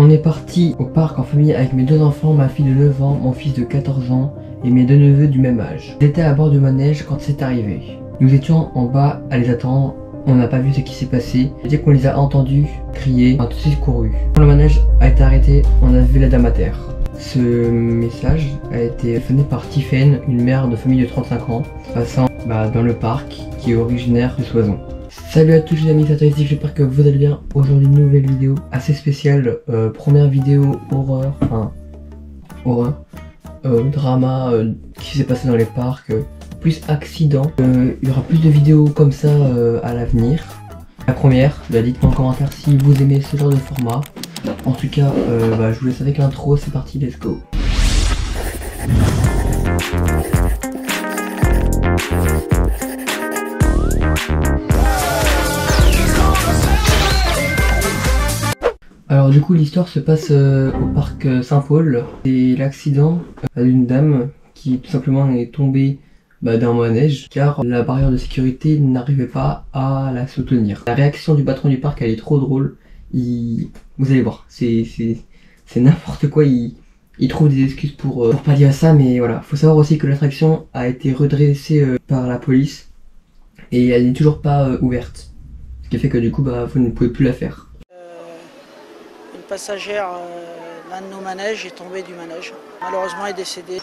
On est parti au parc en famille avec mes deux enfants, ma fille de 9 ans, mon fils de 14 ans et mes deux neveux du même âge. Ils étaient à bord du manège quand c'est arrivé. Nous étions en bas à les attendre, on n'a pas vu ce qui s'est passé. Dès qu'on les a entendus crier, on a tout de suite couru. Quand le manège a été arrêté, on a vu la dame à terre. Ce message a été donné par Tiffaine, une mère de famille de 35 ans, passant dans le parc, qui est originaire de Soissons. Salut à tous les amis, c'est ici, j'espère que vous allez bien. Aujourd'hui une nouvelle vidéo assez spéciale, première vidéo horreur, drama qui s'est passé dans les parcs, plus accident. Il y aura plus de vidéos comme ça à l'avenir. La première, dites-moi en commentaire si vous aimez ce genre de format. En tout cas, je vous laisse avec l'intro, c'est parti, let's go. Alors du coup l'histoire se passe au parc Saint-Paul. C'est l'accident d'une dame qui tout simplement est tombée d'un manège car la barrière de sécurité n'arrivait pas à la soutenir. La réaction du patron du parc elle est trop drôle. Vous allez voir, c'est n'importe quoi. Il trouve des excuses pour pas dire ça, mais voilà. Faut savoir aussi que l'attraction a été redressée par la police et elle n'est toujours pas ouverte. Ce qui fait que du coup vous ne pouvez plus la faire. Une passagère d'un de nos manèges est tombée du manège. Malheureusement elle est décédée.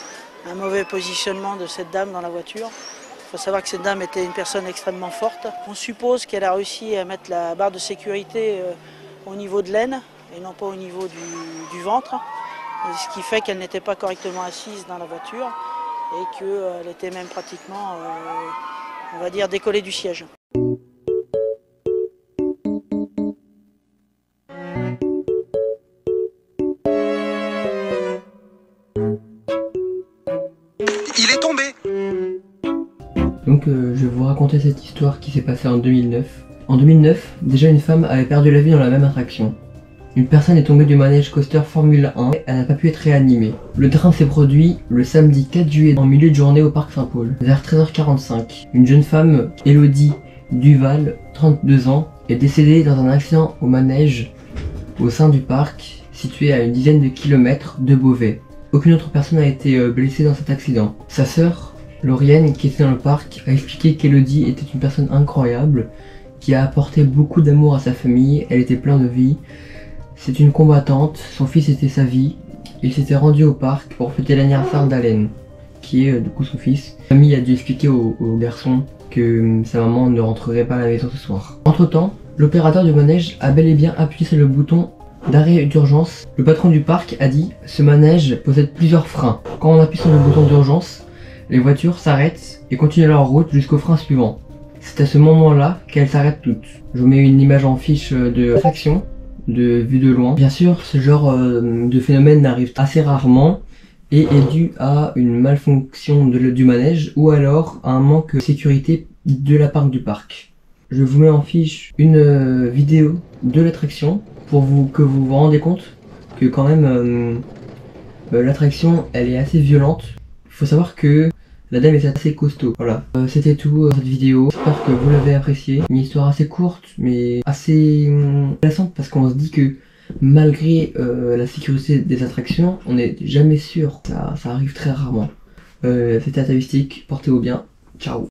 Un mauvais positionnement de cette dame dans la voiture. Il faut savoir que cette dame était une personne extrêmement forte. On suppose qu'elle a réussi à mettre la barre de sécurité au niveau de l'aine et non pas au niveau du ventre. Ce qui fait qu'elle n'était pas correctement assise dans la voiture et qu'elle était même pratiquement, on va dire, décollée du siège. Il est tombé. Donc je vais vous raconter cette histoire qui s'est passée en 2009. En 2009, déjà une femme avait perdu la vie dans la même attraction. Une personne est tombée du manège coaster Formule 1 et elle n'a pas pu être réanimée. Le drame s'est produit le samedi 4 juillet en milieu de journée au parc Saint-Paul. Vers 13h45, une jeune femme, Elodie Duval, 32 ans, est décédée dans un accident au manège au sein du parc situé à une dizaine de kilomètres de Beauvais. Aucune autre personne n'a été blessée dans cet accident. Sa sœur, Lauriane, qui était dans le parc, a expliqué qu'Elodie était une personne incroyable, qui a apporté beaucoup d'amour à sa famille, elle était pleine de vie. C'est une combattante, son fils était sa vie. Il s'était rendu au parc pour fêter l'anniversaire d'Alain, qui est du coup son fils. La famille a dû expliquer au garçon que sa maman ne rentrerait pas à la maison ce soir. Entre temps, l'opérateur du manège a bel et bien appuyé sur le bouton d'arrêt d'urgence. Le patron du parc a dit « Ce manège possède plusieurs freins. Quand on appuie sur le bouton d'urgence, les voitures s'arrêtent et continuent leur route jusqu'au frein suivant. C'est à ce moment-là qu'elles s'arrêtent toutes. » Je vous mets une image en fiche de l'attraction, de vue de loin. Bien sûr, ce genre de phénomène arrive assez rarement et est dû à une malfonction du manège ou alors à un manque de sécurité de la part du parc. Je vous mets en fiche une vidéo de l'attraction pour que vous vous rendez compte que quand même l'attraction elle est assez violente. Il faut savoir que la dame est assez costaud. Voilà, c'était tout cette vidéo. J'espère que vous l'avez apprécié. Une histoire assez courte mais assez intéressante parce qu'on se dit que malgré la sécurité des attractions, on n'est jamais sûr. Ça arrive très rarement. C'était Atavistic, portez-vous bien. Ciao.